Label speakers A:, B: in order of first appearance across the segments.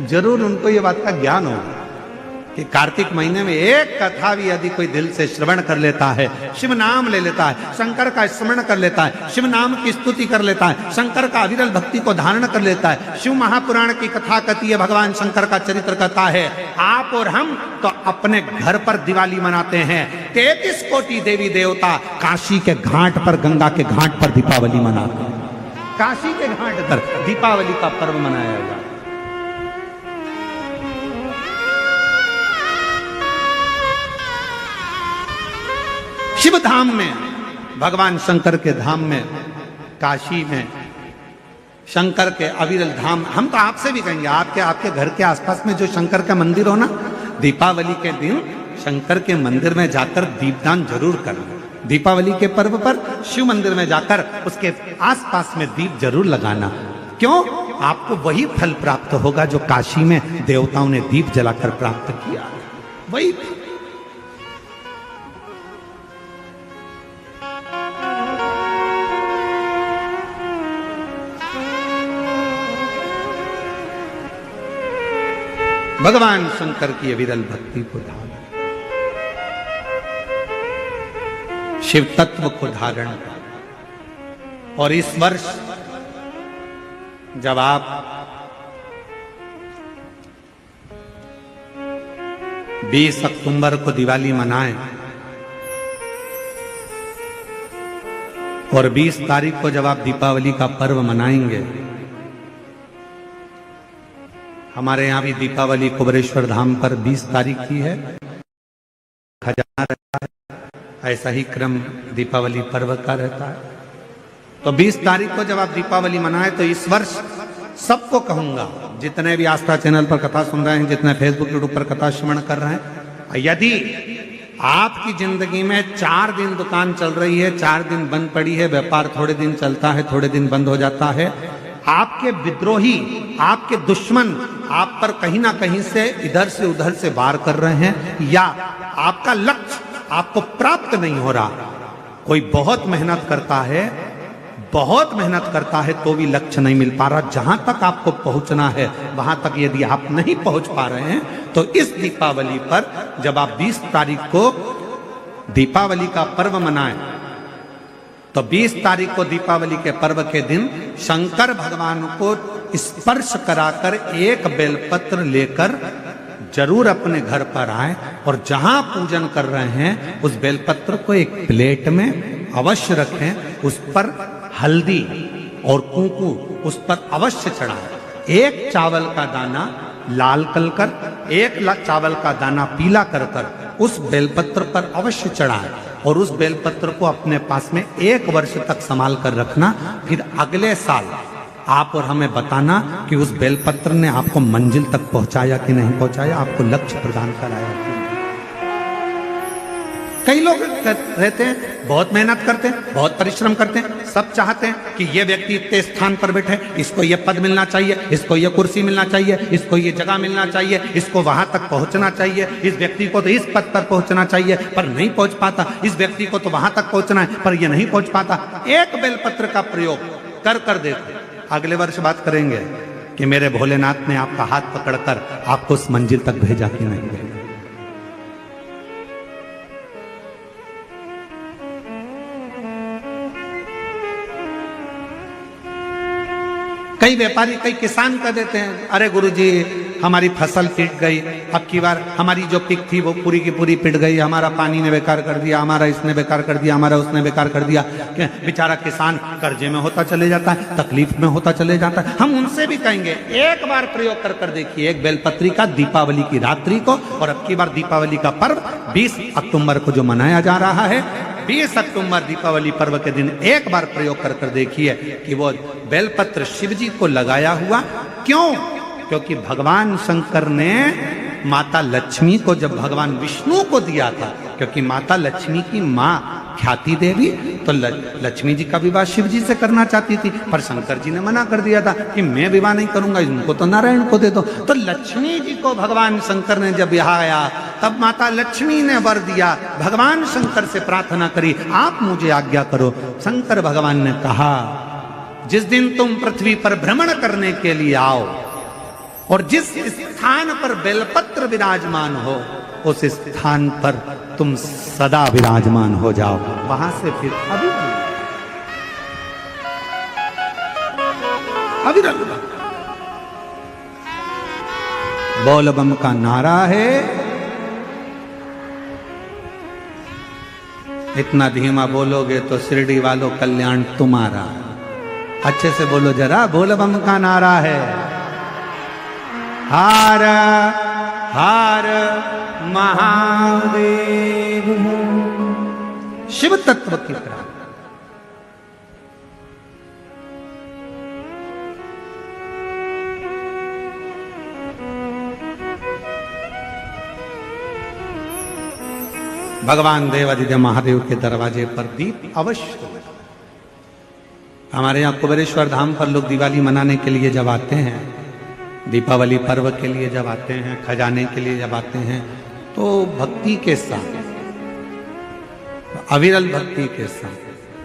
A: जरूर उनको ये बात का ज्ञान होगा कि कार्तिक महीने में एक कथा भी यदि कोई दिल से श्रवण कर लेता है, शिव नाम ले लेता है, शंकर का स्मरण कर लेता है, शिव नाम की स्तुति कर लेता है, शंकर का अविरल भक्ति को धारण कर लेता है, शिव महापुराण की कथा कहती है, भगवान शंकर का चरित्र कहता है, आप और हम तो अपने घर पर दिवाली मनाते हैं। 33 कोटि देवी देवता काशी के घाट पर, गंगा के घाट पर दीपावली मनाते हैं। काशी के घाट पर दीपावली का पर्व मनाया जाता है। शिव धाम में, भगवान शंकर के धाम में, काशी में, शंकर के अविरल धाम, हम तो आपसे भी कहेंगे, आपके घर के आसपास में जो शंकर का मंदिर हो ना, दीपावली के दिन शंकर के मंदिर में जाकर दीपदान जरूर करना। दीपावली के पर्व पर शिव मंदिर में जाकर उसके आसपास में दीप जरूर लगाना। क्यों? आपको वही फल प्राप्त होगा जो काशी में देवताओं ने दीप जलाकर प्राप्त किया, वही। भगवान शंकर की अविरल भक्ति को धारण, शिव तत्व को धारण। और इस वर्ष जब आप बीस अक्टूबर को दिवाली मनाएं और 20 तारीख को जब आप दीपावली का पर्व मनाएंगे, हमारे यहाँ भी दीपावली कुबेरेश्वर धाम पर 20 तारीख की है, खजाना रहता है, ऐसा ही क्रम दीपावली पर्व का रहता है। तो 20 तारीख को जब आप दीपावली मनाए, तो इस वर्ष सबको कहूंगा, जितने भी आस्था चैनल पर कथा सुन रहे हैं, जितने फेसबुक यूट्यूब पर कथा श्रवण कर रहे हैं, यदि आपकी जिंदगी में 4 दिन दुकान चल रही है, 4 दिन बंद पड़ी है, व्यापार थोड़े दिन चलता है, थोड़े दिन बंद हो जाता है, आपके विद्रोही, आपके दुश्मन आप पर कहीं ना कहीं से इधर से उधर से वार कर रहे हैं, या आपका लक्ष्य आपको प्राप्त नहीं हो रहा, कोई बहुत मेहनत करता है, बहुत मेहनत करता है तो भी लक्ष्य नहीं मिल पा रहा, जहां तक आपको पहुंचना है वहां तक यदि आप नहीं पहुंच पा रहे हैं, तो इस दीपावली पर जब आप 20 तारीख को दीपावली का पर्व मनाएं, तो 20 तारीख को दीपावली के पर्व के दिन शंकर भगवान को स्पर्श कराकर एक बेलपत्र लेकर जरूर अपने घर पर आए, और जहां पूजन कर रहे हैं उस बेलपत्र को एक प्लेट में अवश्य रखें, उस पर हल्दी और कुंकू उस पर अवश्य चढ़ाएं। एक चावल का दाना लाल कर, एक चावल का दाना पीला कर उस बेलपत्र पर अवश्य चढ़ाएं, और उस बेलपत्र को अपने पास में 1 वर्ष तक संभाल कर रखना। फिर अगले साल आप और हमें बताना कि उस बेलपत्र ने आपको मंजिल तक पहुंचाया कि नहीं पहुंचाया, आपको लक्ष्य प्रदान कराया कि नहीं। कई लोग रहते हैं, बहुत मेहनत करते हैं, बहुत परिश्रम करते हैं, सब चाहते हैं कि ये व्यक्ति इतने स्थान पर बैठे, इसको ये पद मिलना चाहिए, इसको ये कुर्सी मिलना चाहिए, इसको ये जगह मिलना चाहिए, इसको वहां तक पहुंचना चाहिए, इस व्यक्ति को तो इस पद पर पहुंचना चाहिए पर नहीं पहुंच पाता, इस व्यक्ति को तो वहां तक पहुंचना है पर ये नहीं पहुंच पाता। एक बेलपत्र का प्रयोग कर देते, अगले वर्ष बात करेंगे कि मेरे भोलेनाथ ने आपका हाथ पकड़कर आपको उस मंजिल तक भेजा कि नहीं भेजा। कई व्यापारी, कई किसान कह देते हैं, अरे गुरुजी हमारी फसल पिट गई, अब की बार हमारी जो पिक थी वो पूरी की पूरी पिट गई, हमारा पानी ने बेकार कर दिया, हमारा इसने बेकार कर दिया, हमारा उसने बेकार कर दिया। बेचारा किसान कर्जे में होता चले जाता है, तकलीफ में होता चले जाता है। हम उनसे भी कहेंगे एक बार प्रयोग कर देखिए, एक बेलपत्री का दीपावली की रात्रि को, और अब की बार दीपावली का पर्व 20 अक्टूबर को जो मनाया जा रहा है, 20 अक्टूबर दीपावली पर्व के दिन एक बार प्रयोग कर देखिए कि वो बेलपत्र शिव जी को लगाया हुआ। क्यों? क्योंकि भगवान शंकर ने माता लक्ष्मी को जब भगवान विष्णु को दिया था, क्योंकि माता लक्ष्मी की माँ ख्याति देवी तो लक्ष्मी जी का विवाह शिव जी से करना चाहती थी, पर शंकर जी ने मना कर दिया था कि मैं विवाह नहीं करूंगा, इनको तो नारायण को दे दो। तो लक्ष्मी जी को भगवान शंकर ने जब यहाँ आया, तब माता लक्ष्मी ने वर दिया, भगवान शंकर से प्रार्थना करी, आप मुझे आज्ञा करो। शंकर भगवान ने कहा, जिस दिन तुम पृथ्वी पर भ्रमण करने के लिए आओ और जिस स्थान पर बेलपत्र विराजमान हो उस स्थान पर तुम सदा विराजमान हो जाओ। वहां से फिर अविरल बोल बम का नारा है। इतना धीमा बोलोगे तो शिरडी वालों कल्याण तुम्हारा। अच्छे से बोलो जरा, बोल बम का नारा है। हर हर महादेव। शिव तत्व की प्राप्ति। भगवान देवादिदेव महादेव के दरवाजे पर दीप अवश्य। हमारे यहाँ कुबेरेश्वर धाम पर लोग दिवाली मनाने के लिए जब आते हैं, दीपावली पर्व के लिए जब आते हैं, खजाने के लिए जब आते हैं, तो भक्ति के साथ, अविरल भक्ति के साथ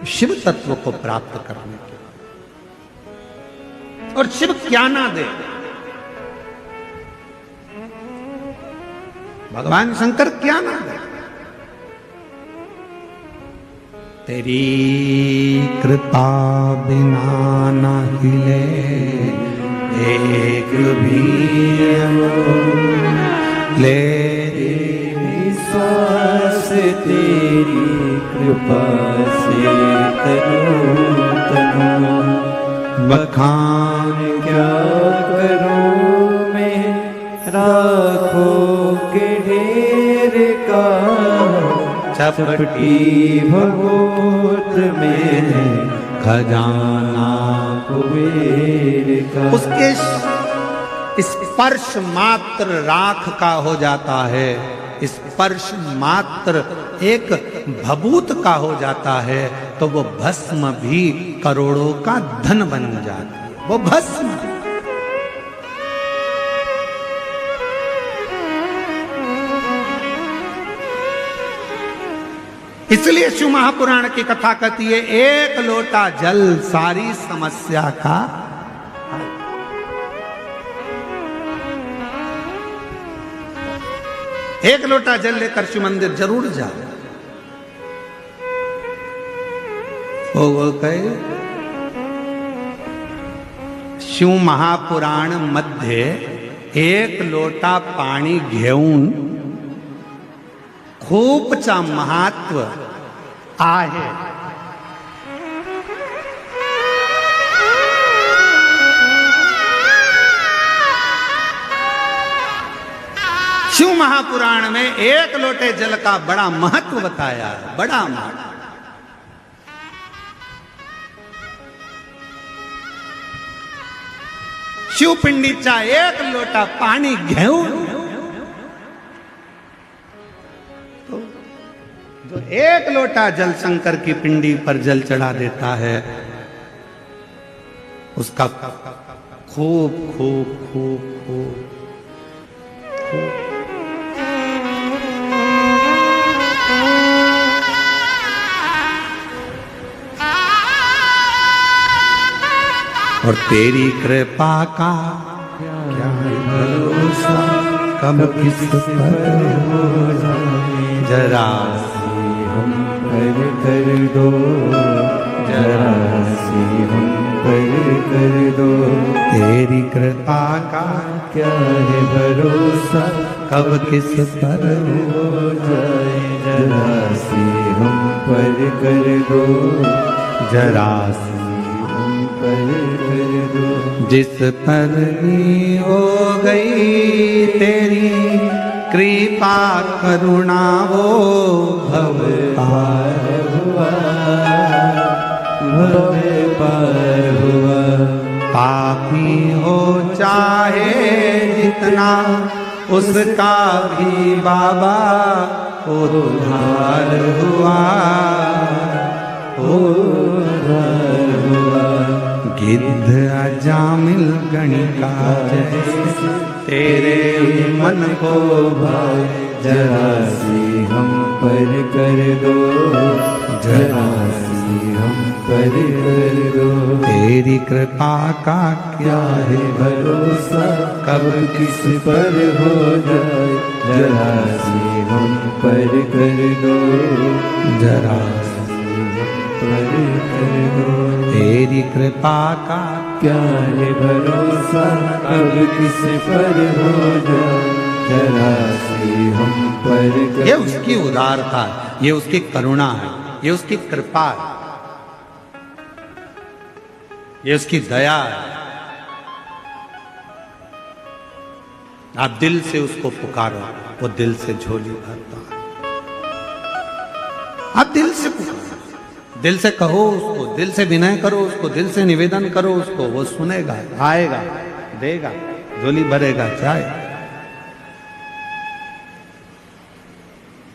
A: शिव तत्व को प्राप्त करने के। और शिव क्या ना दे, भगवान शंकर क्या ना दे। तेरी कृपा बिना न हिले एक भी ले
B: विश्वास तेरी कृपा से तनो तनो।
A: बखान
B: क्या करूं मैं राखों के ढेर का, चपटी भगोत में
A: खजाना
B: कुबेर का।
A: उसके स्पर्श मात्र राख का हो जाता है, स्पर्श मात्र एक भभूत का हो जाता है, तो वो भस्म भी करोड़ों का धन बन जाती है। वो भस्म इसलिए शिव महापुराण की कथा कहती है, एक लोटा जल सारी समस्या का हल। एक लोटा जल लेकर शिव मंदिर जरूर जाओ। वो कहे शिव महापुराण मध्ये एक लोटा पाणी घेऊन खूपचा महत्व आहे। शिव महापुराण में एक लोटे जल का बड़ा महत्व बताया है, बड़ा महत्व। शिव पिंडीचा एक लोटा पाणी घेऊन, जो एक लोटा जल शंकर की पिंडी पर जल चढ़ा देता है, उसका खूब खूब खूब खूब और तेरी कृपा का क्या भरोसा, कब किस पर हो जाए। जरा
B: हम कर दो, जरा सी हम कर दो।
A: तेरी कृपा का
B: क्या है भरोसा,
A: कब किस पर
B: हो जाए। जरा सी हम कर दो,
A: जरा सी
B: हम कर दो।
A: जिस पर भी हो गई तेरी कृपा करुणा, वो
B: भव पार हुआ, भव पार हुआ।
A: पापी हो चाहे जितना, उसका भी बाबा उद्धार हुआ,
B: उद्धार हुआ।
A: गिद्ध अजामिल गणिका जैसे तेरे मन को भाए।
B: जरा सी हम पर कर दो, जरा सी हम पर कर दो।
A: तेरी कृपा का क्या
B: है भरोसा कब किस पर हो जाए, जरा सी हम पर कर दो,
A: जरा
B: पर कर दो।
A: तेरी कृपा का
B: क्या है भरोसा कब किस पर हो जाए, जरा सी हम पर कर
A: ये उसकी उदारता है, ये उसकी करुणा है, ये उसकी कृपा है, ये उसकी दया है। आप दिल से उसको पुकारो, वो दिल से झोली भरता है। आप दिल से पुकारो, दिल से कहो उसको, दिल से विनय करो उसको, दिल से निवेदन करो उसको, वो सुनेगा, आएगा, देगा, झोली भरेगा, जाएगा।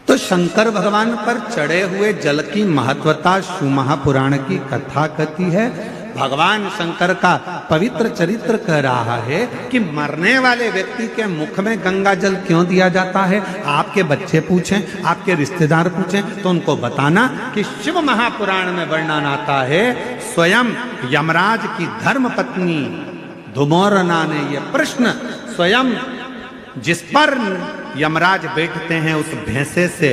A: तो शंकर भगवान पर चढ़े हुए जल की महत्वता शिव महापुराण की कथा कहती है। भगवान शंकर का पवित्र चरित्र कह रहा है कि मरने वाले व्यक्ति के मुख में गंगा जल क्यों दिया जाता है। आपके बच्चे पूछें, आपके रिश्तेदार पूछें तो उनको बताना कि शिव महापुराण में वर्णन आता है, स्वयं यमराज की धर्म पत्नी धुमोरना ने यह प्रश्न स्वयं जिस पर यमराज बैठते हैं उस भैंसे से,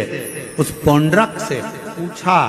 A: उस पौंड्रक से पूछा